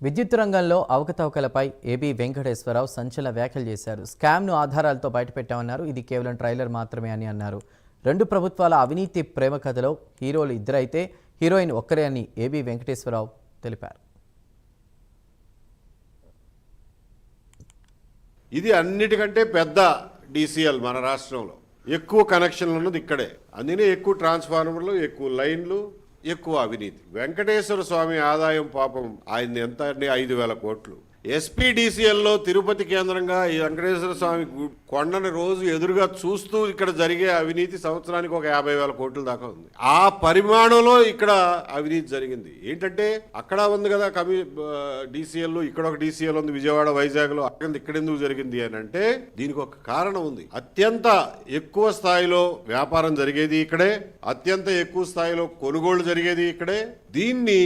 విద్యుత్ రంగంలో అవకతవకలపై ఏబీ వెంకటేశ్వరరావు సంచలన వ్యాఖ్యలు చేశారు. స్కామ్ను ఆధారాలతో బయటపెట్టామన్నారు. ఇది కేవలం ట్రైలర్ మాత్రమే అని అన్నారు. రెండు ప్రభుత్వాల అవినీతి ప్రేమ కథలో హీరోలు ఇద్దరైతే హీరోయిన్ ఒక్కరే అని ఏబీ వెంకటేశ్వరరావు తెలిపారు. ఇది అన్నిటికంటే పెద్ద డీసీఎల్ మన రాష్ట్రంలో. ఎక్కువ కనెక్షన్లు ఉన్నది ఇక్కడే. అందుకనే ఎక్కువ ట్రాన్స్ఫార్మర్లు, ఎక్కువ లైన్లు, ఎక్కువ అవినీతి. వెంకటేశ్వర స్వామి ఆదాయం పాపం ఆయన ఎంత అండి? 5,000 కోట్లు. ఎస్పీడీసీఎల్లో తిరుపతి కేంద్రంగా ఈ వెంకటేశ్వర స్వామి కొండని రోజు ఎదురుగా చూస్తూ ఇక్కడ జరిగే అవినీతి సంవత్సరానికి ఒక 50,000 కోట్ల దాకా ఉంది. ఆ పరిమాణంలో ఇక్కడ అవినీతి జరిగింది. ఏంటంటే అక్కడ ఉంది కదా డీసీఎల్, ఇక్కడ ఒక డీసీఎల్ ఉంది విజయవాడ, వైజాగ్లో. ఇక్కడ ఎందుకు జరిగింది అని అంటే దీనికి ఒక కారణం ఉంది. అత్యంత ఎక్కువ స్థాయిలో వ్యాపారం జరిగేది ఇక్కడే, అత్యంత ఎక్కువ స్థాయిలో కొనుగోళ్లు జరిగేది ఇక్కడే. దీన్ని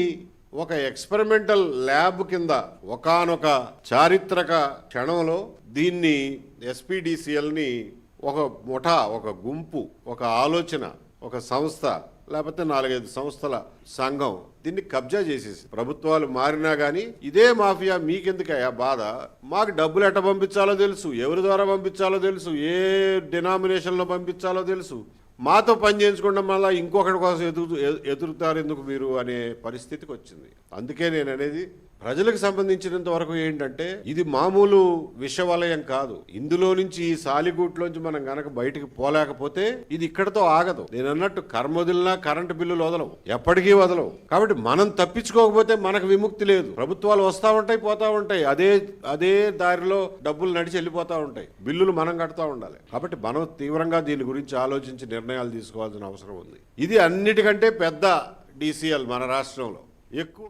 ఒక ఎక్స్పెరిమెంటల్ ల్యాబ్ కింద ఒకానొక చారిత్రక క్షణంలో దీన్ని ఎస్పీడీసీఎల్ని ఒక ముఠా, ఒక గుంపు, ఒక ఆలోచన, ఒక సంస్థ, లేకపోతే 4-5 సంస్థల సంఘం దీన్ని కబ్జా చేసేసి ప్రభుత్వాలు మారినా కానీ ఇదే మాఫియా. మీకెందుకయ్యా బాధ? మాకు డబ్బులు ఎట్ట పంపించాలో తెలుసు, ఎవరి ద్వారా పంపించాలో తెలుసు, ఏ డినామినేషన్లో పంపించాలో తెలుసు. మాతో పని చేయించుకోవడం వల్ల ఇంకొకటి కోసం ఎదురుతారు ఎందుకు మీరు అనే పరిస్థితికి వచ్చింది. అందుకే నేను అనేది ప్రజలకు సంబంధించినంత వరకు ఏంటంటే ఇది మామూలు విషవలయం కాదు. ఇందులో నుంచి ఈ సాలిగూట్లోంచి మనం గనక బయటికి పోలేకపోతే ఇది ఇక్కడతో ఆగదు. నేను అన్నట్టు కర్మ వదిలినా కరెంటు బిల్లులు వదలవు, ఎప్పటికీ వదలవు. కాబట్టి మనం తప్పించుకోకపోతే మనకు విముక్తి లేదు. ప్రభుత్వాలు వస్తూ ఉంటాయి, పోతా ఉంటాయి, అదే దారిలో డబ్బులు నడిచి వెళ్ళిపోతూ ఉంటాయి, బిల్లులు మనం కడతా ఉండాలి. కాబట్టి మనం తీవ్రంగా దీని గురించి ఆలోచించి నిర్ణయాలు తీసుకోవాల్సిన అవసరం ఉంది. ఇది అన్నిటికంటే పెద్ద డీసీఎల్ మన రాష్ట్రంలో. ఎక్కువ